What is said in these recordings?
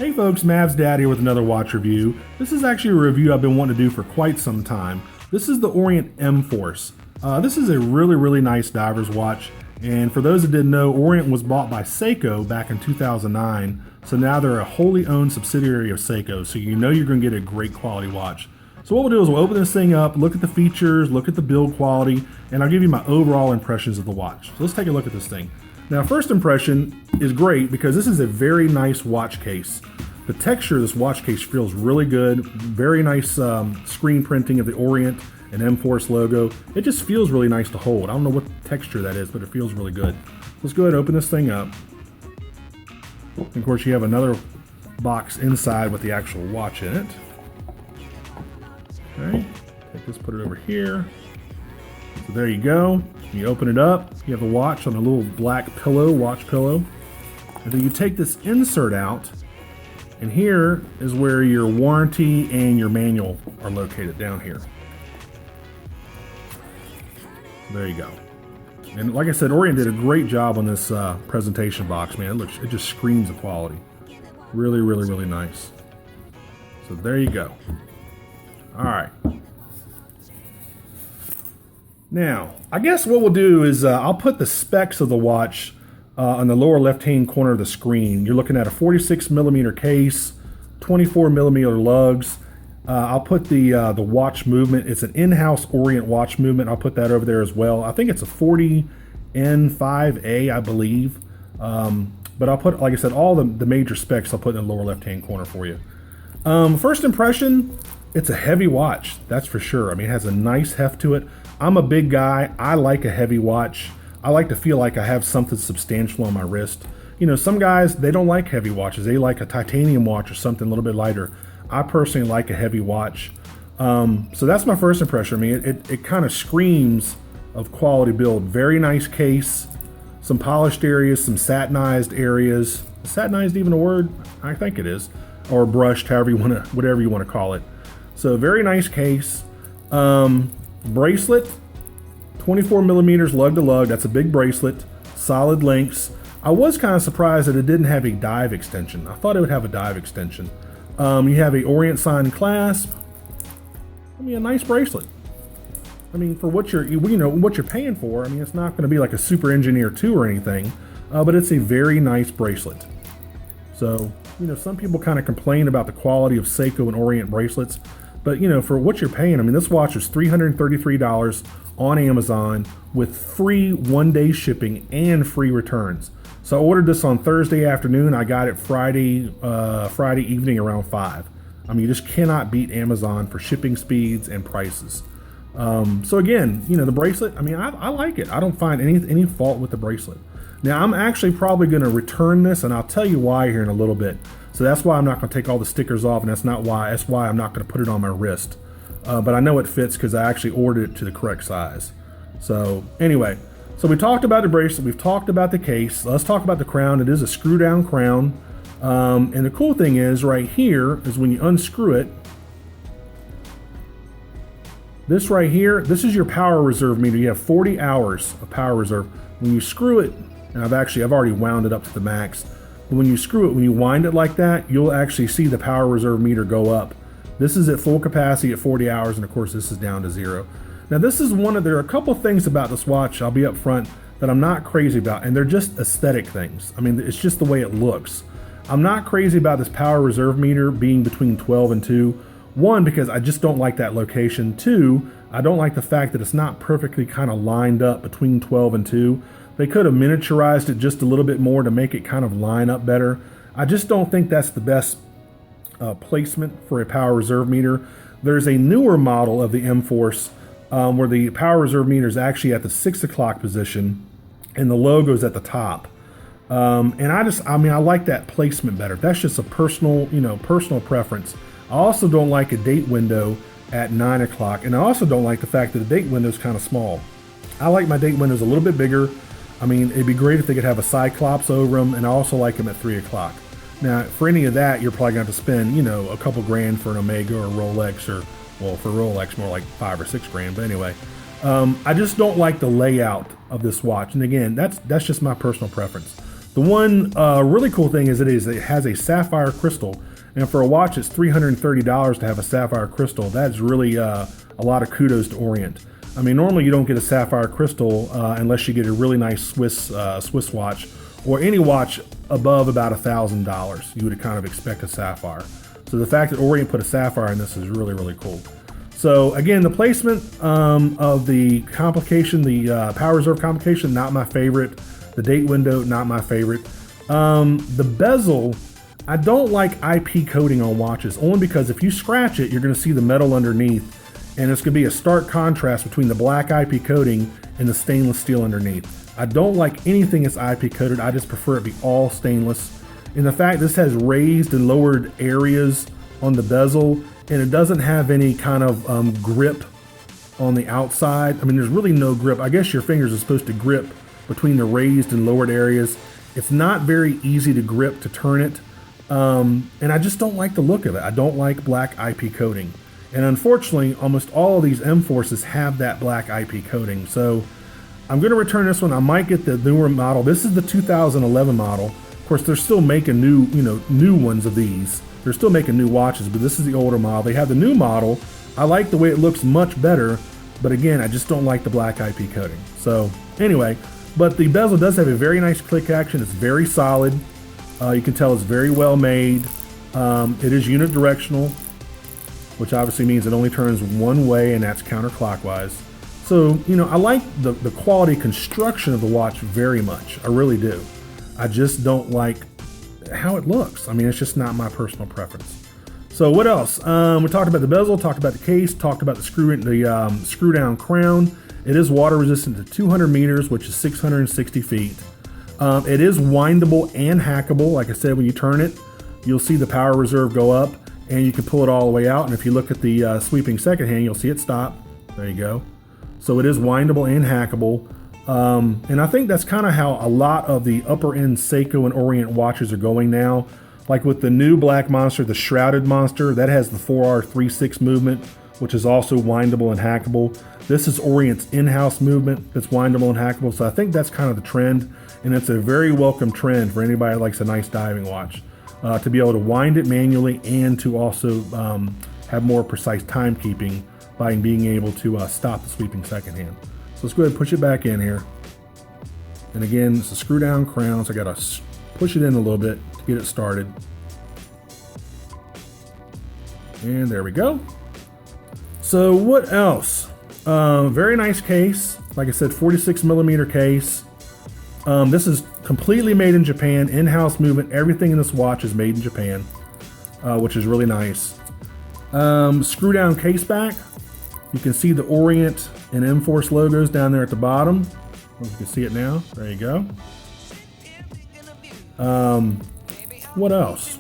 Hey folks, Mav's Dad here with another watch review. This is actually a review I've been wanting to do for quite some time. This is the Orient M-Force. This is a really nice diver's watch, and for those that didn't know, Orient was bought by Seiko back in 2009, so now they're a wholly owned subsidiary of Seiko, so you know you're going to get a great quality watch. So what we'll do is we'll open this thing up, look at the features, look at the build quality, and I'll give you my overall impressions of the watch. So let's take a look at this thing. Now, first impression is great because this is a very nice watch case. The texture of this watch case feels really good. Very nice screen printing of the Orient and M-Force logo. It just feels really nice to hold. I don't know what texture that is, but it feels really good. Let's go ahead and open this thing up. And of course, you have another box inside with the actual watch in it. Okay, take this, put it over here. So there you go. You open it up, you have the watch on a little black pillow, watch pillow. And then you take this insert out, and here is where your warranty and your manual are located, down here. There you go. And like I said, Orient did a great job on this presentation box, man. It just screams of quality. Really nice. So there you go. All right. Now, I guess what we'll do is I'll put the specs of the watch on the lower left-hand corner of the screen. You're looking at a 46mm case, 24mm lugs. I'll put the watch movement. It's an in-house Orient watch movement. I'll put that over there as well. I think it's a 40N5A, I believe. But I'll put, like I said, all the major specs I'll put in the lower left-hand corner for you. First impression, it's a heavy watch, that's for sure. I mean, it has a nice heft to it. I'm a big guy. I like a heavy watch. I like to feel like I have something substantial on my wrist. You know, some guys, they don't like heavy watches. They like a titanium watch or something a little bit lighter. I personally like a heavy watch. So that's my first impression. I mean, it kind of screams of quality build. Very nice case, some polished areas, some satinized areas. Is satinized even a word? I think it is. Or brushed, whatever you want to call it. So very nice case. Bracelet, 24mm lug to lug. That's a big bracelet. Solid links. I was kind of surprised that it didn't have a dive extension. I thought it would have a dive extension. You have a Orient signed clasp. I mean, a nice bracelet. I mean, for what you're paying for. I mean, it's not going to be like a Super Engineer 2 or anything, but it's a very nice bracelet. So, you know, some people kind of complain about the quality of Seiko and Orient bracelets, but you know, for what you're paying, I mean, this watch is $333 on Amazon with free one-day shipping and free returns. So I ordered this on Thursday afternoon. I got it Friday evening around 5. I mean, you just cannot beat Amazon for shipping speeds and prices. So again, you know, the bracelet, I mean, I like it. I don't find any fault with the bracelet. Now, I'm actually probably going to return this, and I'll tell you why here in a little bit. So that's why I'm not going to take all the stickers off, and that's why I'm not going to put it on my wrist. But I know it fits because I actually ordered it to the correct size. So anyway, so we talked about the bracelet, we've talked about the case. Let's talk about the crown. It is a screw down crown. And the cool thing is right here is when you unscrew it, this right here, this is your power reserve meter. You have 40 hours of power reserve. When you screw it, and I've already wound it up to the max. But when you screw it, when you wind it like that, you'll actually see the power reserve meter go up. This is at full capacity at 40 hours, and of course this is down to 0. Now there are a couple things about this watch, I'll be up front, that I'm not crazy about, and they're just aesthetic things. I mean, it's just the way it looks. I'm not crazy about this power reserve meter being between 12 and 2. 1, because I just don't like that location. 2, I don't like the fact that it's not perfectly kind of lined up between 12 and 2. They could have miniaturized it just a little bit more to make it kind of line up better. I just don't think that's the best placement for a power reserve meter. There's a newer model of the M-Force where the power reserve meter is actually at the 6 o'clock position and the logo is at the top. And I like that placement better. That's just a personal preference. I also don't like a date window at 9 o'clock, and I also don't like the fact that the date window is kind of small. I like my date windows a little bit bigger. I mean, it'd be great if they could have a Cyclops over them, and I also like them at 3 o'clock. Now, for any of that, you're probably going to have to spend, you know, a couple grand for an Omega or Rolex, or, well, for Rolex, more like 5 or 6 grand. But anyway, I just don't like the layout of this watch. And again, that's just my personal preference. The one really cool thing is it has a sapphire crystal. And for a watch, it's $330 to have a sapphire crystal. That's really a lot of kudos to Orient. I mean, normally you don't get a sapphire crystal unless you get a really nice Swiss watch, or any watch above about $1,000. You would kind of expect a sapphire. So the fact that Orient put a sapphire in this is really, really cool. So again, the placement of the complication, the power reserve complication, not my favorite. The date window, not my favorite. The bezel, I don't like IP coating on watches, only because if you scratch it, you're going to see the metal underneath, and it's going to be a stark contrast between the black IP coating and the stainless steel underneath. I don't like anything that's IP coated. I just prefer it be all stainless. And the fact this has raised and lowered areas on the bezel, and it doesn't have any kind of grip on the outside. I mean, there's really no grip. I guess your fingers are supposed to grip between the raised and lowered areas. It's not very easy to grip to turn it. And I just don't like the look of it. I don't like black IP coating. And unfortunately, almost all of these M-Forces have that black IP coating. So I'm going to return this one. I might get the newer model. This is the 2011 model. Of course, they're still making new ones of these. They're still making new watches, but this is the older model. They have the new model. I like the way it looks much better, but again, I just don't like the black IP coating. So anyway, but the bezel does have a very nice click action. It's very solid. You can tell it's very well made. It is unidirectional, which obviously means it only turns one way, and that's counterclockwise. So, I like the quality construction of the watch very much. I really do. I just don't like how it looks. I mean, it's just not my personal preference. So what else? We talked about the bezel, talked about the case, talked about the screw down crown. It is water resistant to 200 meters, which is 660 feet. It is windable and hackable. Like I said, when you turn it, you'll see the power reserve go up, and you can pull it all the way out. And if you look at the sweeping second hand, you'll see it stop. There you go. So it is windable and hackable. And I think that's kind of how a lot of the upper end Seiko and Orient watches are going now. Like with the new Black Monster, the Shrouded Monster, that has the 4R36 movement, which is also windable and hackable. This is Orient's in-house movement that's windable and hackable. So I think that's kind of the trend, and it's a very welcome trend for anybody that likes a nice diving watch, to be able to wind it manually and to also have more precise timekeeping by being able to stop the sweeping second hand. So let's go ahead and push it back in here. And again, it's a screw down crown, so I gotta push it in a little bit to get it started. And there we go. So what else? Very nice case. Like I said, 46 millimeter case. This is completely made in Japan, in-house movement. Everything in this watch is made in Japan, which is really nice. Screw down case back. You can see the Orient and M-Force logos down there at the bottom. You can see it now. There you go. What else?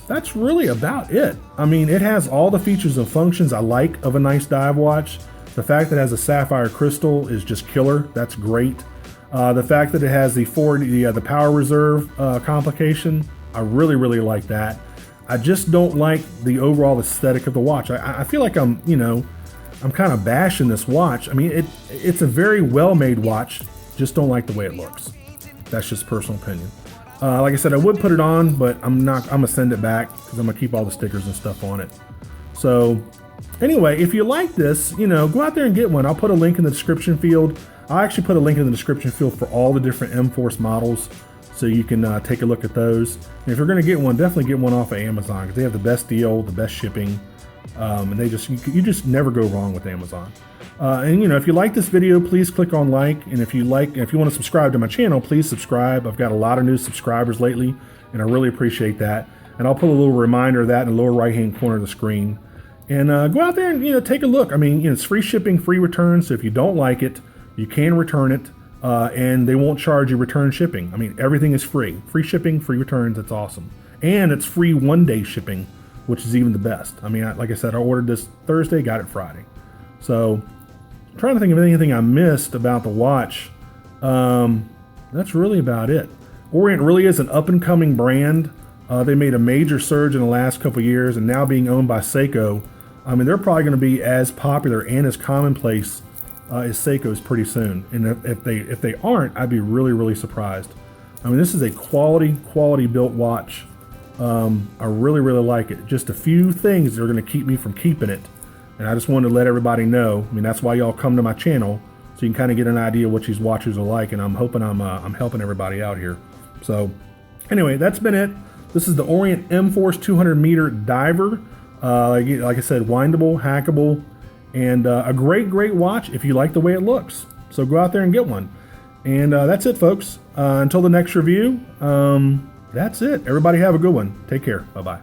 That's really about it. I mean, it has all the features and functions I like of a nice dive watch. The fact that it has a sapphire crystal is just killer. That's great. The fact that it has the power reserve complication, I really, really like that. I just don't like the overall aesthetic of the watch. I feel like I'm kind of bashing this watch. I mean, it's a very well-made watch. Just don't like the way it looks. That's just personal opinion. Like I said, I would put it on, but I'm gonna send it back because I'm gonna keep all the stickers and stuff on it. So anyway, if you like this, go out there and get one. I'll put a link in the description field. I'll actually put a link in the description field for all the different M-Force models, so you can take a look at those. And if you're gonna get one, definitely get one off of Amazon, because they have the best deal, the best shipping, and you just never go wrong with Amazon. And if you like this video, please click on like, and if you want to subscribe to my channel, please subscribe. I've got a lot of new subscribers lately, and I really appreciate that. And I'll put a little reminder of that in the lower right hand corner of the screen. And go out there and take a look. I mean, it's free shipping, free returns. So if you don't like it, you can return it, and they won't charge you return shipping. I mean, everything is free. Free shipping, free returns. It's awesome, and it's free one-day shipping, which is even the best. I mean, like I said, I ordered this Thursday, got it Friday. So I'm trying to think of anything I missed about the watch. That's really about it. Orient really is an up-and-coming brand. They made a major surge in the last couple of years, and now being owned by Seiko, I mean, they're probably going to be as popular and as commonplace is Seiko's pretty soon. And if they aren't, I'd be really, really surprised. I mean, this is a quality built watch. I really, really like it. Just a few things that are going to keep me from keeping it. And I just wanted to let everybody know. I mean, that's why y'all come to my channel, so you can kind of get an idea what these watches are like. And I'm hoping I'm helping everybody out here. So anyway, that's been it. This is the Orient M-Force 200 meter diver. Like I said, windable, hackable, and a great watch if you like the way it looks. So go out there and get one. And that's it, folks. Until the next review, that's it. Everybody have a good one. Take care. Bye-bye.